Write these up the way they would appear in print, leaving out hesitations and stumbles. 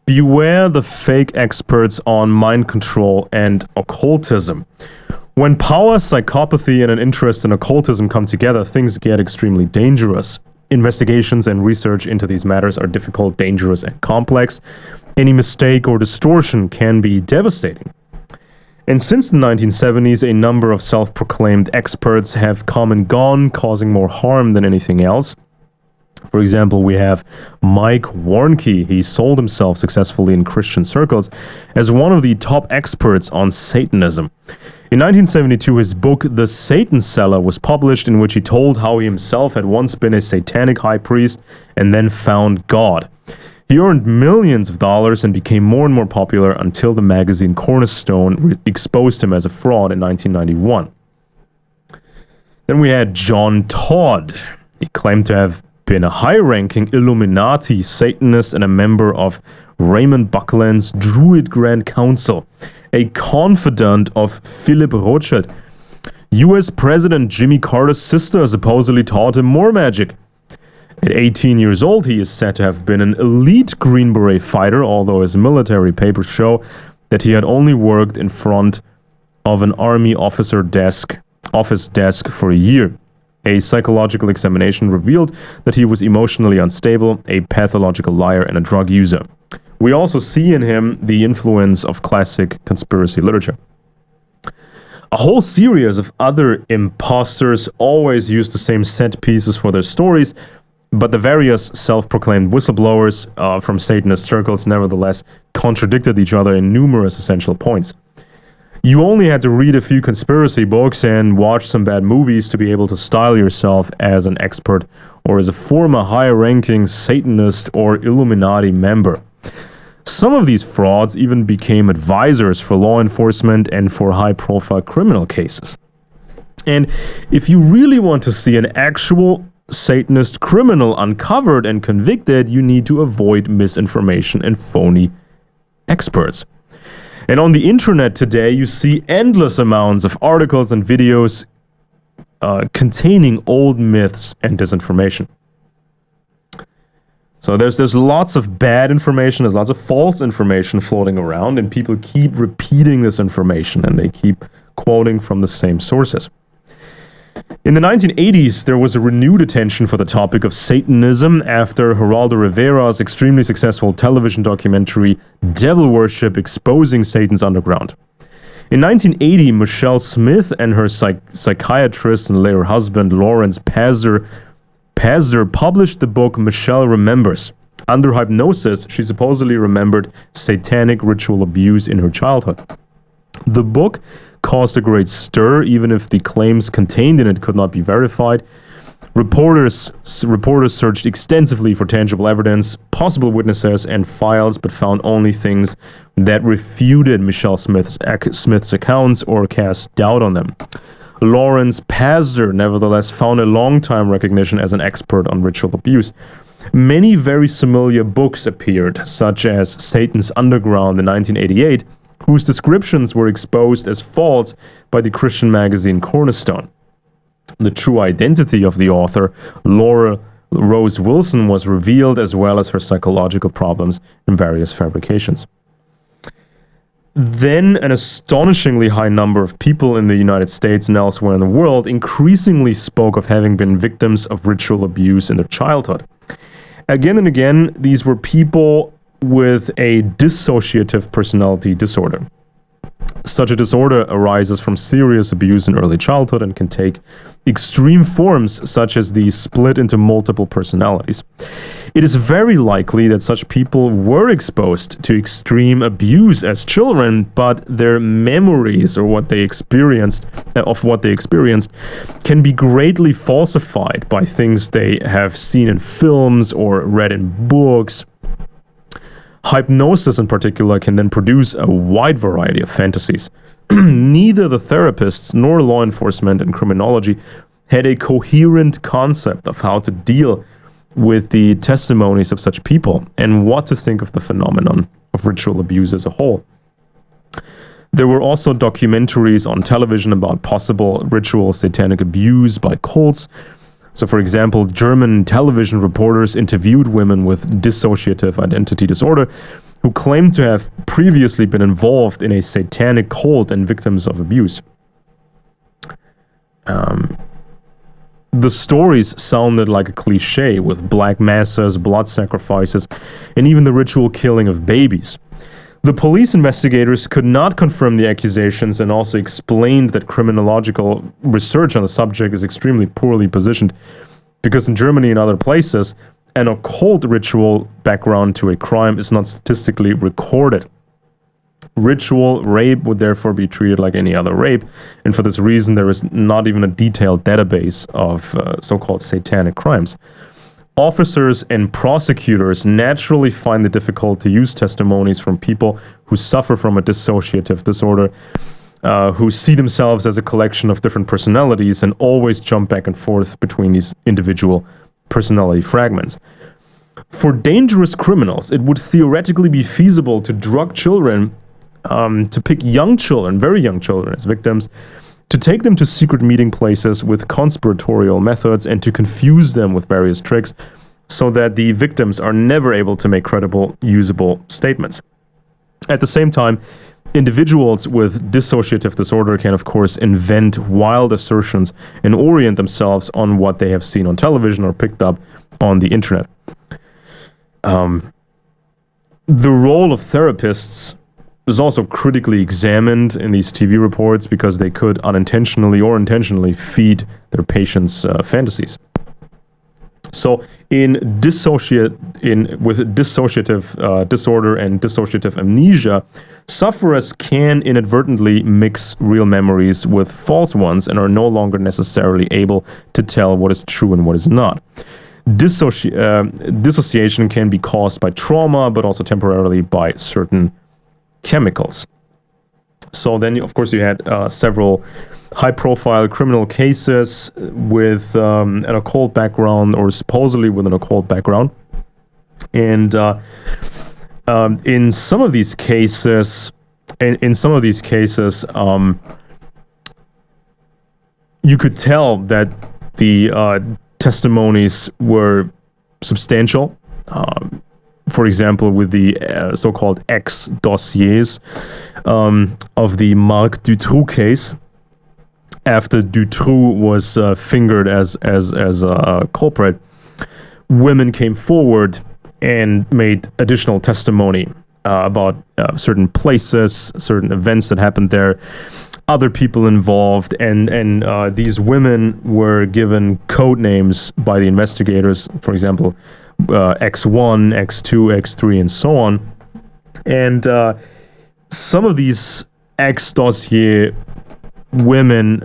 Beware the fake experts on mind control and occultism. When power, psychopathy, and an interest in occultism come together, things get extremely dangerous. Investigations and research into these matters are difficult, dangerous, and complex. Any mistake or distortion can be devastating. And since the 1970s, a number of self-proclaimed experts have come and gone, causing more harm than anything else. For example, we have Mk Warnky. He sold himself successfully in Christian circles as one of the top experts on Satanism. In 1972, his book, The Satan Seller, was published, in which he told how he himself had once been a satanic high priest and then found God. He earned millions of dollars and became more and more popular until the magazine Cornerstone exposed him as a fraud in 1991. Then we had John Todd. He claimed to have been a high-ranking Illuminati Satanist and a member of Raymond Buckland's Druid Grand Council, a confidant of Philip Rothschild. US President Jimmy Carter's sister supposedly taught him more magic. At 18 years old, he is said to have been an elite Green Beret fighter, although his military papers show that he had only worked in front of an army office desk for a year. A psychological examination revealed that he was emotionally unstable, a pathological liar, and a drug user. We also see in him the influence of classic conspiracy literature. A whole series of other imposters always use the same set pieces for their stories, but the various self-proclaimed whistleblowers from Satanist circles nevertheless contradicted each other in numerous essential points. You only had to read a few conspiracy books and watch some bad movies to be able to style yourself as an expert or as a former high-ranking Satanist or Illuminati member. Some of these frauds even became advisors for law enforcement and for high-profile criminal cases. And if you really want to see an actual Satanist criminal uncovered and convicted, you need to avoid misinformation and phony experts. And on the internet today, you see endless amounts of articles and videos containing old myths and disinformation. So there's lots of bad information, there's lots of false information floating around, and people keep repeating this information and they keep quoting from the same sources. In the 1980s, there was a renewed attention for the topic of Satanism after Geraldo Rivera's extremely successful television documentary Devil Worship Exposing Satan's Underground. In 1980, Michelle Smith and her psychiatrist and later husband Lawrence Pazder published the book Michelle Remembers. Under hypnosis, she supposedly remembered satanic ritual abuse in her childhood. The book caused a great stir, even if the claims contained in it could not be verified. Reporters searched extensively for tangible evidence, possible witnesses, and files, but found only things that refuted Michelle Smith's accounts or cast doubt on them. Lawrence Pazder, nevertheless, found a long-time recognition as an expert on ritual abuse. Many very similar books appeared, such as Satan's Underground in 1988, whose descriptions were exposed as false by the Christian magazine Cornerstone. The true identity of the author, Laura Rose Wilson, was revealed, as well as her psychological problems and various fabrications. Then an astonishingly high number of people in the United States and elsewhere in the world increasingly spoke of having been victims of ritual abuse in their childhood. Again and again, these were people with a dissociative personality disorder. Such a disorder arises from serious abuse in early childhood and can take extreme forms, such as the split into multiple personalities. It is very likely that such people were exposed to extreme abuse as children, but their memories of what they experienced can be greatly falsified by things they have seen in films or read in books. Hypnosis in particular can then produce a wide variety of fantasies. Neither the therapists nor law enforcement and criminology had a coherent concept of how to deal with the testimonies of such people and what to think of the phenomenon of ritual abuse as a whole. There were also documentaries on television about possible ritual satanic abuse by cults. So, for example, German television reporters interviewed women with dissociative identity disorder who claimed to have previously been involved in a satanic cult and victims of abuse. The stories sounded like a cliche, with black masses, blood sacrifices, and even the ritual killing of babies. The police investigators could not confirm the accusations and also explained that criminological research on the subject is extremely poorly positioned, because in Germany and other places, an occult ritual background to a crime is not statistically recorded. Ritual rape would therefore be treated like any other rape, and for this reason there is not even a detailed database of so-called satanic crimes. Officers and prosecutors naturally find it difficult to use testimonies from people who suffer from a dissociative disorder, who see themselves as a collection of different personalities and always jump back and forth between these individual personality fragments. For dangerous criminals, it would theoretically be feasible to drug children, to pick young children, very young children, as victims, to take them to secret meeting places with conspiratorial methods and to confuse them with various tricks so that the victims are never able to make credible, usable statements. At the same time, individuals with dissociative disorder can, of course, invent wild assertions and orient themselves on what they have seen on television or picked up on the internet. The role of therapists was also critically examined in these TV reports because they could unintentionally or intentionally feed their patients' fantasies. So, with dissociative disorder and dissociative amnesia, sufferers can inadvertently mix real memories with false ones and are no longer necessarily able to tell what is true and what is not. Dissociation can be caused by trauma, but also temporarily by certain chemicals. So then, of course, you had several high-profile criminal cases with an occult background, or supposedly with an occult background. And in some of these cases, you could tell that the testimonies were substantial. For example, with the so-called X dossiers of the Marc Dutroux case, after Dutroux was fingered as a culprit, women came forward and made additional testimony about certain places, certain events that happened there, other people involved, and these women were given code names by the investigators, for example, X1, X2, X3, and so on. And some of these X dossier women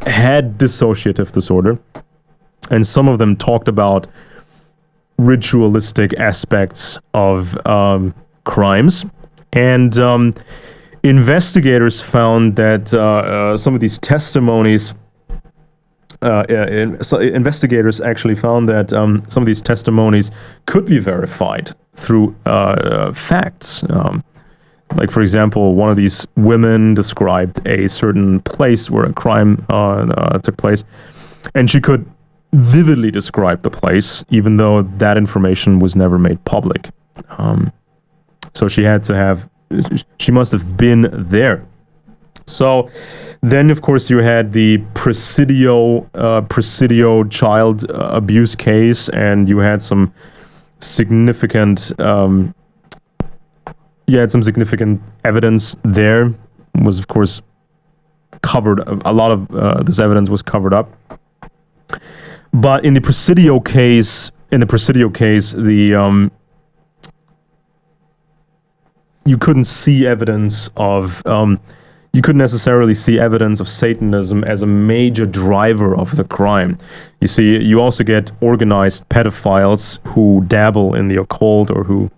had dissociative disorder, and some of them talked about ritualistic aspects of crimes. And investigators found that some of these testimonies, investigators actually found that some of these testimonies could be verified through facts. Like, for example, one of these women described a certain place where a crime took place, and she could vividly describe the place, even though that information was never made public. So she must have been there. So then, of course, you had the Presidio child abuse case, and you had some significant evidence there. Was, of course, covered. A lot of this evidence was covered up. But in the Presidio case, you couldn't see evidence of. You couldn't necessarily see evidence of Satanism as a major driver of the crime. You see, you also get organized pedophiles who dabble in the occult or who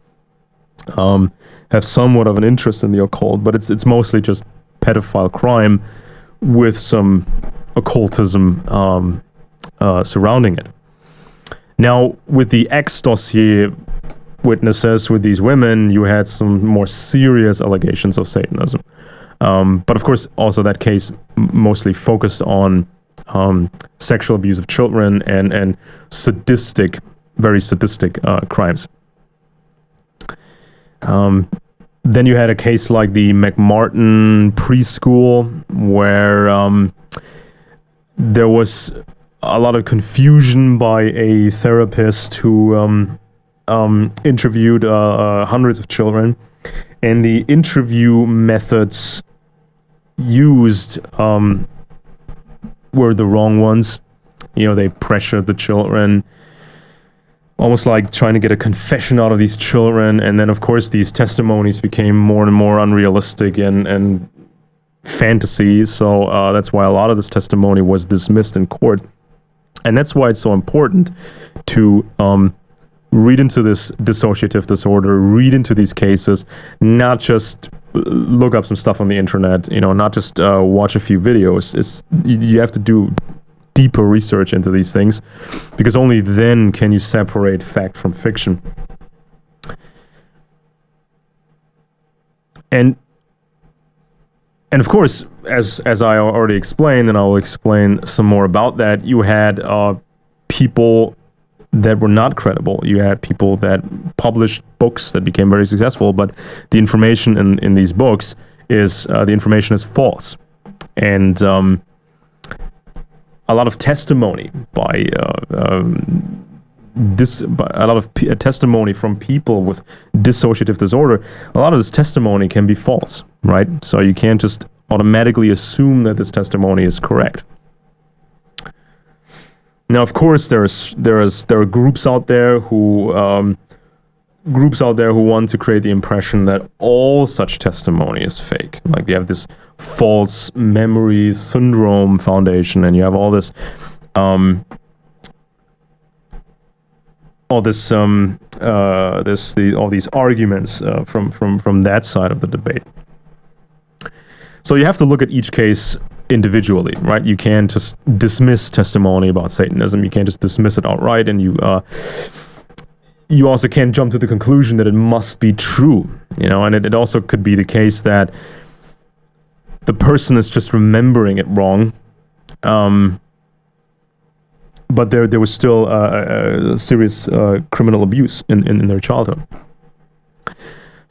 have somewhat of an interest in the occult, but it's mostly just pedophile crime with some occultism surrounding it. Now, with the X dossier witnesses, with these women, you had some more serious allegations of Satanism. But of course, also that case mostly focused on sexual abuse of children and sadistic, very sadistic crimes. Then you had a case like the Mcmartin Preschool, where there was a lot of confusion by a therapist who interviewed hundreds of children, and the interview methods used were the wrong ones. You know, they pressured the children, almost like trying to get a confession out of these children. And then, of course, these testimonies became more and more unrealistic and fantasy. So that's why a lot of this testimony was dismissed in court. And that's why it's so important to read into this dissociative disorder, read into these cases, not just look up some stuff on the internet, you know, not just watch a few videos. You have to do deeper research into these things, because only then can you separate fact from fiction. And of course, as I already explained, and I will explain some more about that, you had people that were not credible. You had people that published books that became very successful, but the information in these books is the information is false. And a lot of testimony by testimony from people with dissociative disorder, a lot of this testimony can be false, right? So you can't just automatically assume that this testimony is correct. Now, of course, there are groups out there who want to create the impression that all such testimony is fake. Like, you have this false memory syndrome foundation, and you have all these arguments from that side of the debate. So you have to look at each case individually, right? You can't just dismiss testimony about Satanism. You can't just dismiss it outright, and you also can't jump to the conclusion that it must be true, you know. And it also could be the case that the person is just remembering it wrong, but there was still serious criminal abuse in their childhood.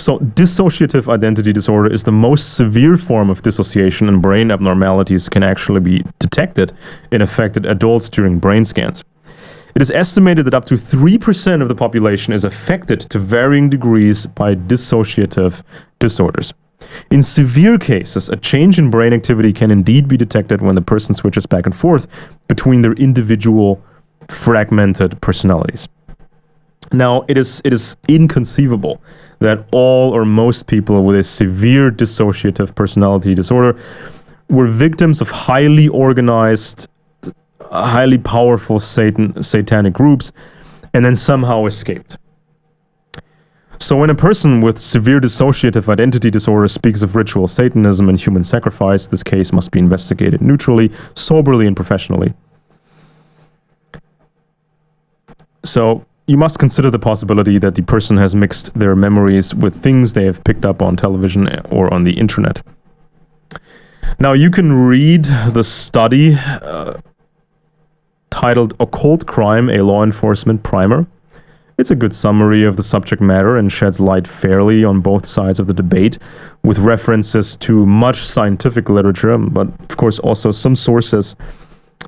So dissociative identity disorder is the most severe form of dissociation, and brain abnormalities can actually be detected in affected adults during brain scans. It is estimated that up to 3% of the population is affected to varying degrees by dissociative disorders. In severe cases, a change in brain activity can indeed be detected when the person switches back and forth between their individual fragmented personalities. Now, it is inconceivable that all or most people with a severe dissociative personality disorder were victims of highly organized, highly powerful satanic groups and then somehow escaped. So when a person with severe dissociative identity disorder speaks of ritual Satanism and human sacrifice, this case must be investigated neutrally, soberly, and professionally. So you must consider the possibility that the person has mixed their memories with things they have picked up on television or on the internet. Now, you can read the study titled Occult Crime, a Law Enforcement Primer. It's a good summary of the subject matter and sheds light fairly on both sides of the debate, with references to much scientific literature, but of course also some sources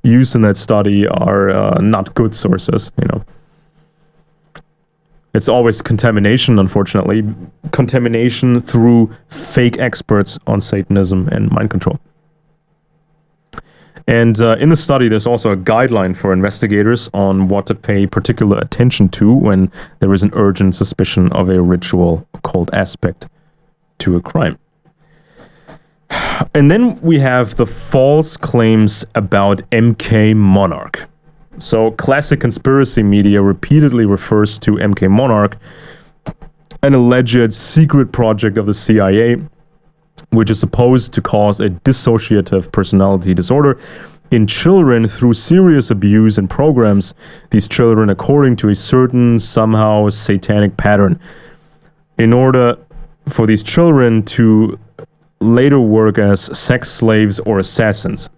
used in that study are not good sources, you know. It's always contamination, unfortunately. Contamination through fake experts on Satanism and mind control. And in the study, there's also a guideline for investigators on what to pay particular attention to when there is an urgent suspicion of a ritual occult aspect to a crime. And then we have the false claims about Mk Monarch. So classic conspiracy media repeatedly refers to Mk Monarch, an alleged secret project of the CIA, which is supposed to cause a dissociative personality disorder in children through serious abuse and programs these children according to a certain, somehow satanic pattern, in order for these children to later work as sex slaves or assassins.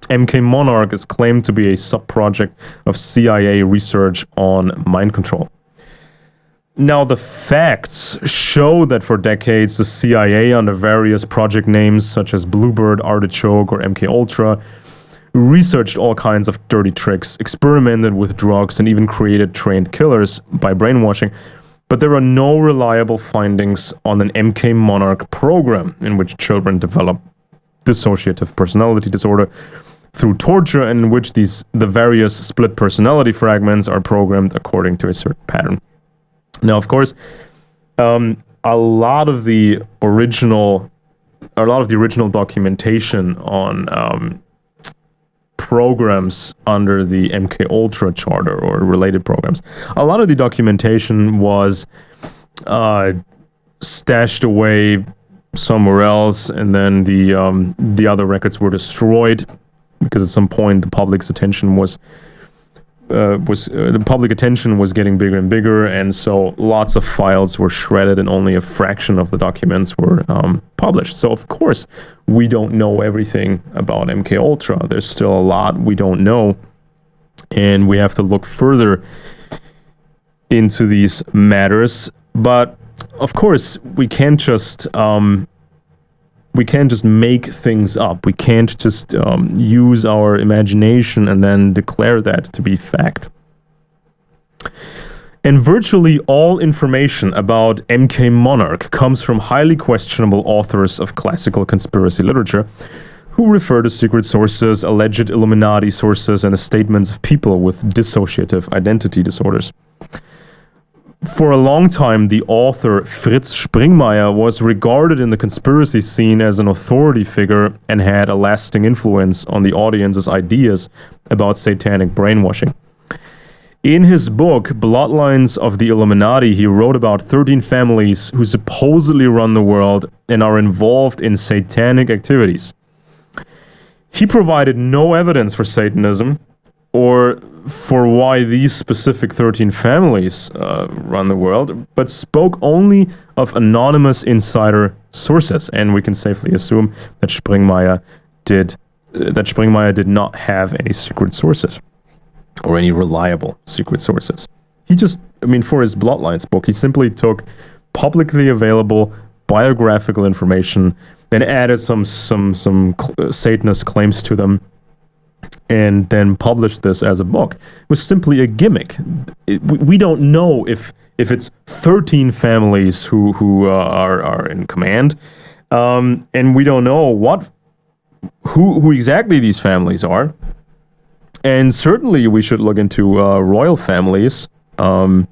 Mk Monarch is claimed to be a sub-project of CIA research on mind control. Now, the facts show that for decades, the CIA, under various project names such as Bluebird, Artichoke, or MK Ultra, researched all kinds of dirty tricks, experimented with drugs, and even created trained killers by brainwashing. But there are no reliable findings on an Mk Monarch program in which children develop dissociative personality disorder through torture, and in which the various split personality fragments are programmed according to a certain pattern. Now, of course, a lot of the original documentation on programs under the MK Ultra charter or related programs, a lot of the documentation was stashed away somewhere else, and then the other records were destroyed because at some point the public's attention was getting bigger and bigger, and so lots of files were shredded and only a fraction of the documents were published. So of course we don't know everything about MK Ultra. There's still a lot we don't know, and we have to look further into these matters. But of course we can't just make things up. We can't just use our imagination and then declare that to be fact. And virtually all information about Mk Monarch comes from highly questionable authors of classical conspiracy literature, who refer to secret sources, alleged Illuminati sources, and the statements of people with dissociative identity disorders. For a long time, the author Fritz Springmeier was regarded in the conspiracy scene as an authority figure and had a lasting influence on the audience's ideas about satanic brainwashing. In his book, Bloodlines of the Illuminati, he wrote about 13 families who supposedly run the world and are involved in satanic activities. He provided no evidence for Satanism or for why these specific 13 families run the world, but spoke only of anonymous insider sources, and we can safely assume that Springmeier did not have any secret sources or any reliable secret sources. He just, for his Bloodlines book, he simply took publicly available biographical information, then added some Satanist claims to them, and then published this as a book. It was simply a gimmick. We don't know if it's 13 families who are in command, and we don't know who exactly these families are. And certainly we should look into royal families, a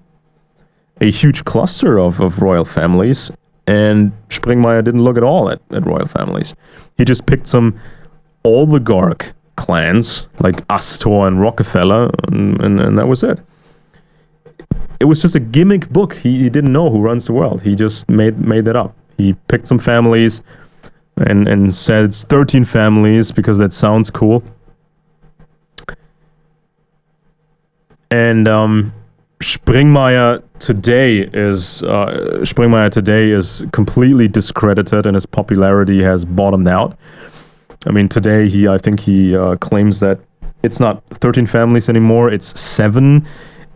huge cluster of royal families, and Springmeier didn't look at all at royal families. He just picked some oligarch clans like Astor and Rockefeller, and that was it. It was just a gimmick book. He didn't know who runs the world. He just made that up. He picked some families and said it's 13 families because that sounds cool. And Springmeier today is completely discredited, and his popularity has bottomed out. Today I think he claims that it's not 13 families anymore, it's 7,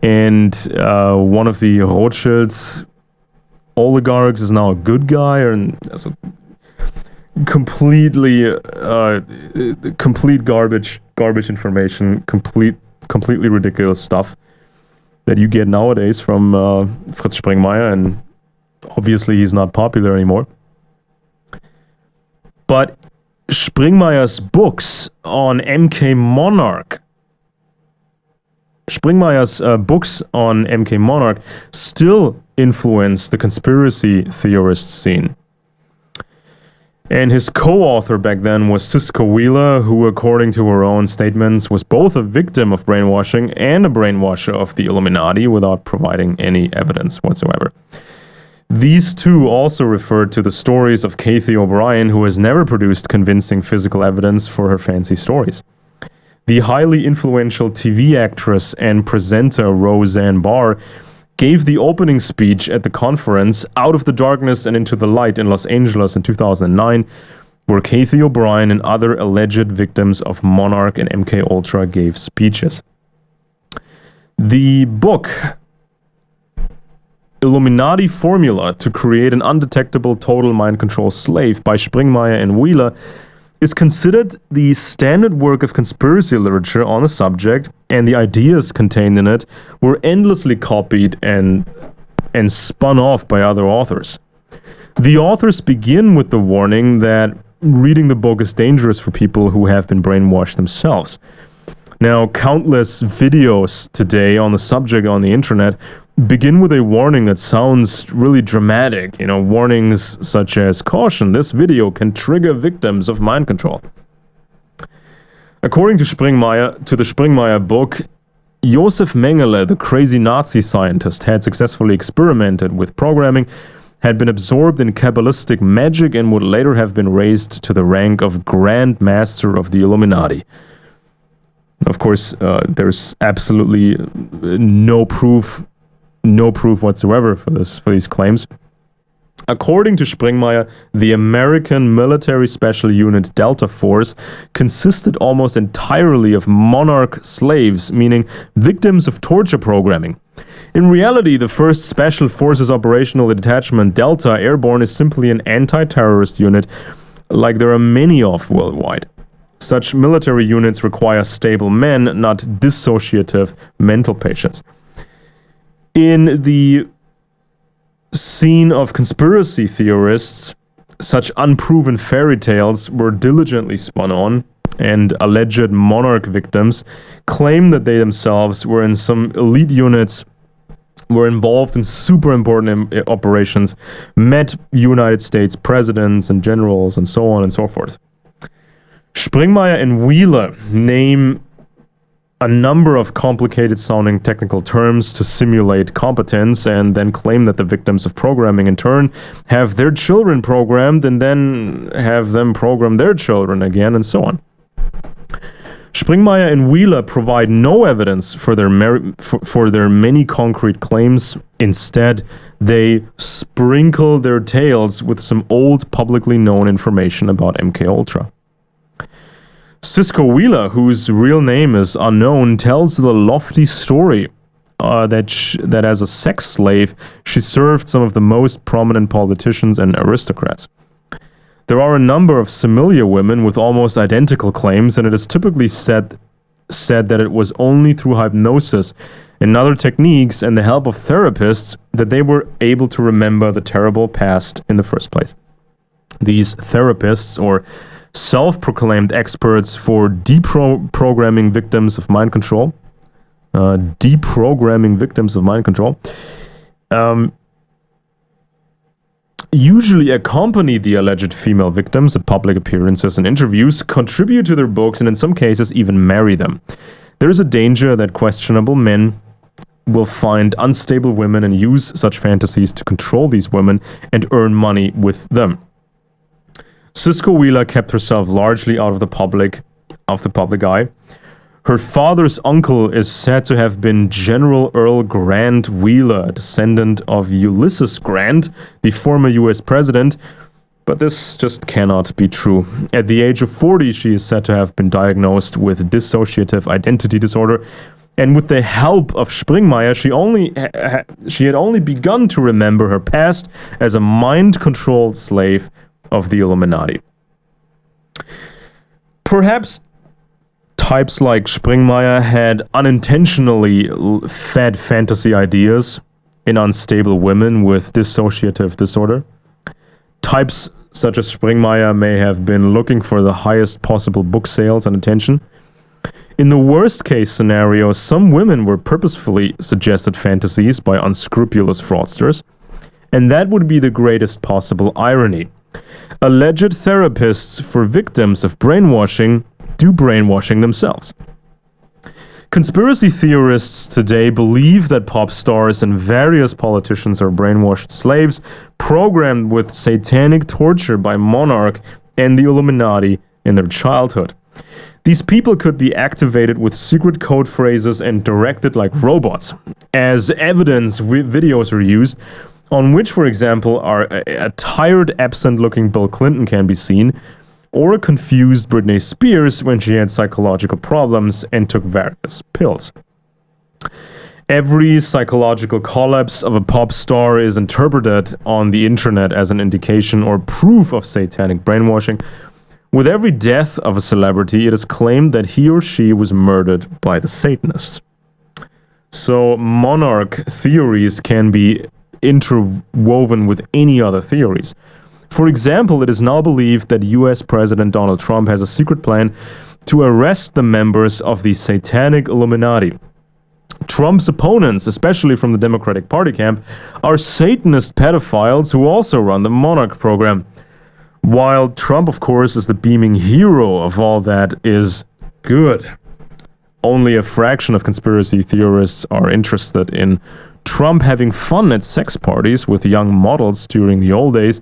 and one of the Rothschilds oligarchs is now a good guy, and that's a complete garbage information, completely ridiculous stuff that you get nowadays from Fritz Springmeier, and obviously he's not popular anymore. But Springmeier's books on Mk Monarch, still influence the conspiracy theorist scene. And his co-author back then was Cisco Wheeler, who, according to her own statements, was both a victim of brainwashing and a brainwasher of the Illuminati without providing any evidence whatsoever. These two also referred to the stories of Kathy O'Brien, who has never produced convincing physical evidence for her fancy stories. The highly influential TV actress and presenter Roseanne Barr gave the opening speech at the conference Out of the Darkness and Into the Light in Los Angeles in 2009, where Kathy O'Brien and other alleged victims of Monarch and MK Ultra gave speeches. The book Illuminati formula to create an undetectable total mind control slave by Springmeier and Wheeler is considered the standard work of conspiracy literature on the subject, and the ideas contained in it were endlessly copied and spun off by other authors. The authors begin with the warning that reading the book is dangerous for people who have been brainwashed themselves. Now, countless videos today on the subject on the internet begin with a warning that sounds really dramatic. Warnings such as, "Caution, this video can trigger victims of mind control." According to the Springmeier book, Josef Mengele, the crazy Nazi scientist, had successfully experimented with programming, had been absorbed in Kabbalistic magic, and would later have been raised to the rank of Grand Master of the Illuminati. Of course, there's absolutely no proof whatsoever for these claims. According to Springmeier, the American military special unit Delta Force consisted almost entirely of Monarch slaves, meaning victims of torture programming. In reality, the 1st Special Forces Operational Detachment Delta Airborne is simply an anti-terrorist unit, like there are many of worldwide. Such military units require stable men, not dissociative mental patients. In the scene of conspiracy theorists, such unproven fairy tales were diligently spun on, and alleged Monarch victims claim that they themselves were in some elite units, were involved in super important operations, met United States presidents and generals, and so on and so forth. Springmeier and Wheeler name a number of complicated sounding technical terms to simulate competence, and then claim that the victims of programming in turn have their children programmed and then have them program their children again, and so on. Springmeier and Wheeler provide no evidence for their many concrete claims. Instead, they sprinkle their tales with some old publicly known information about MKUltra. Cisco Wheeler, whose real name is unknown, tells the lofty story that as a sex slave, she served some of the most prominent politicians and aristocrats. There are a number of similar women with almost identical claims, and it is typically said that it was only through hypnosis and other techniques and the help of therapists that they were able to remember the terrible past in the first place. These therapists, or self-proclaimed experts for deprogramming victims of mind control, usually accompany the alleged female victims at public appearances and interviews, contribute to their books, and in some cases even marry them. There is a danger that questionable men will find unstable women and use such fantasies to control these women and earn money with them. Cisco Wheeler kept herself largely out of the public eye. Her father's uncle is said to have been General Earl Grant Wheeler, a descendant of Ulysses Grant, the former US president, but this just cannot be true. At the age of 40, she is said to have been diagnosed with dissociative identity disorder, and with the help of Springmeier, she had only begun to remember her past as a mind-controlled slave of the Illuminati. Perhaps types like Springmeier had unintentionally fed fantasy ideas in unstable women with dissociative disorder. Types such as Springmeier may have been looking for the highest possible book sales and attention. In the worst case scenario, some women were purposefully suggested fantasies by unscrupulous fraudsters, and that would be the greatest possible irony. Alleged therapists for victims of brainwashing do brainwashing themselves. Conspiracy theorists today believe that pop stars and various politicians are brainwashed slaves programmed with satanic torture by Monarch and the Illuminati in their childhood. These people could be activated with secret code phrases and directed like robots. As evidence, videos are used on which, for example, a tired, absent-looking Bill Clinton can be seen, or a confused Britney Spears when she had psychological problems and took various pills. Every psychological collapse of a pop star is interpreted on the internet as an indication or proof of satanic brainwashing. With every death of a celebrity, it is claimed that he or she was murdered by the Satanists. So monarch theories can be interwoven with any other theories. For example, it is now believed that US President Donald Trump has a secret plan to arrest the members of the Satanic Illuminati. Trump's opponents, especially from the Democratic Party camp, are Satanist pedophiles who also run the Monarch program. While Trump, of course, is the beaming hero of all that is good. Only a fraction of conspiracy theorists are interested in Trump having fun at sex parties with young models during the old days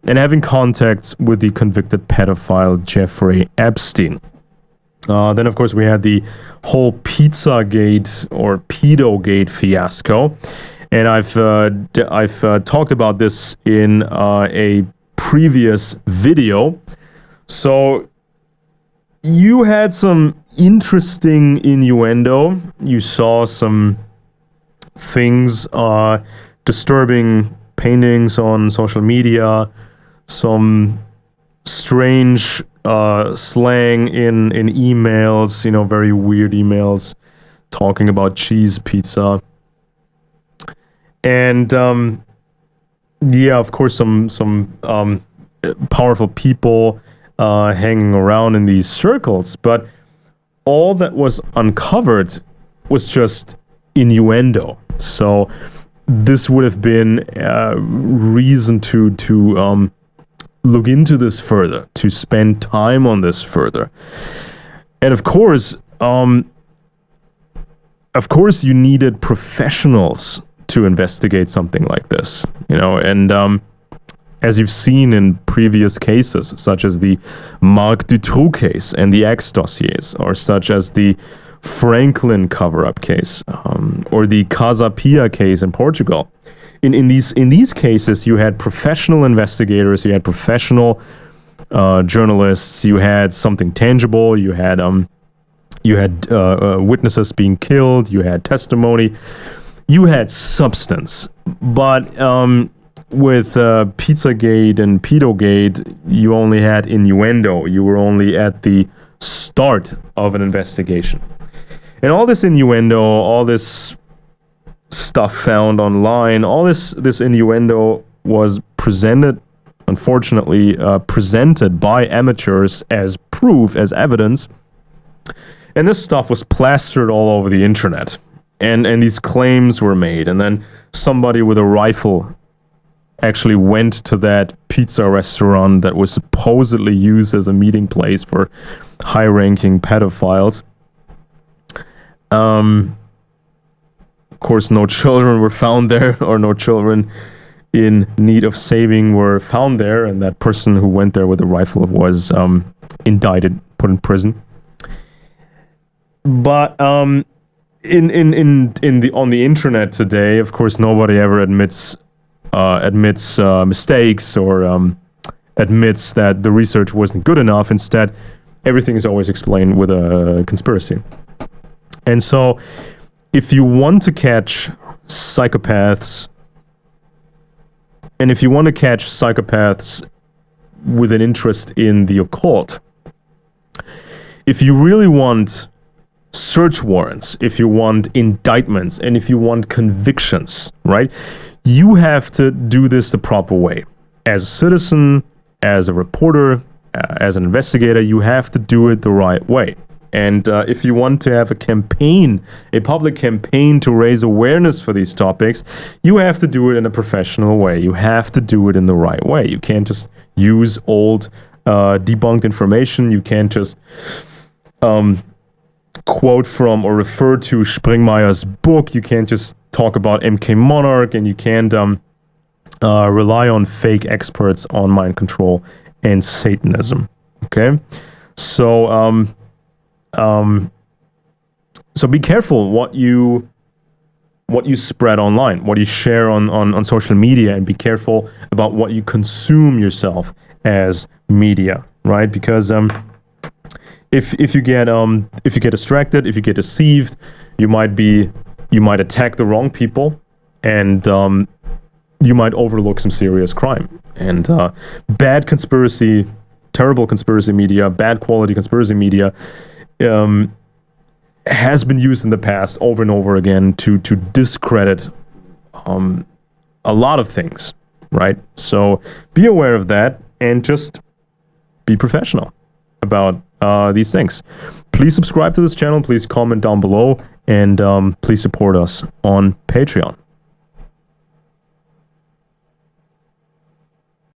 and having contacts with the convicted pedophile Jeffrey Epstein. Then, of course, we had the whole Pizzagate or Pedogate fiasco. And I've talked about this in a previous video. So you had some interesting innuendo. You saw some things, disturbing paintings on social media, some strange slang in emails, you know, very weird emails talking about cheese pizza. And yeah, of course, some powerful people hanging around in these circles, but all that was uncovered was just innuendo. So this would have been reason to look into this further, to spend time on this further. And of course, you needed professionals to investigate something like this, you know, and as you've seen in previous cases, such as the Marc Dutroux case and the X dossiers, or such as the Franklin cover-up case, or the Casa Pia case in Portugal. In these cases, you had professional investigators, you had professional journalists, you had something tangible, you had witnesses being killed, you had testimony, you had substance. But with Pizzagate and Pedogate, you only had innuendo. You were only at the start of an investigation. And all this innuendo, all this stuff found online, all this innuendo was presented, unfortunately, presented by amateurs as proof, as evidence. And this stuff was plastered all over the internet. And these claims were made. And then somebody with a rifle actually went to that pizza restaurant that was supposedly used as a meeting place for high-ranking pedophiles. Of course, no children were found there, or no children in need of saving were found there, and that person who went there with a rifle was indicted, put in prison. But on the internet today, of course, nobody ever admits mistakes or admits that the research wasn't good enough. Instead, everything is always explained with a conspiracy. And so, if you want to catch psychopaths, and if you want to catch psychopaths with an interest in the occult, if you really want search warrants, if you want indictments, and if you want convictions, right, you have to do this the proper way. As a citizen, as a reporter, as an investigator, you have to do it the right way. And if you want to have a campaign, a public campaign to raise awareness for these topics, you have to do it in a professional way. You have to do it in the right way. You can't just use old debunked information. You can't just quote from or refer to Springmeier's book. You can't just talk about Mk Monarch, and you can't rely on fake experts on mind control and Satanism. Okay? So be careful what you spread online, what you share on social media, and be careful about what you consume yourself as media, right? Because if you get distracted, if you get deceived, you might be you might attack the wrong people, and you might overlook some serious crime. And bad conspiracy, terrible conspiracy media, bad quality conspiracy media has been used in the past over and over again to discredit a lot of things, right? So be aware of that and just be professional about these things. Please subscribe to this channel, please comment down below, and please support us on Patreon.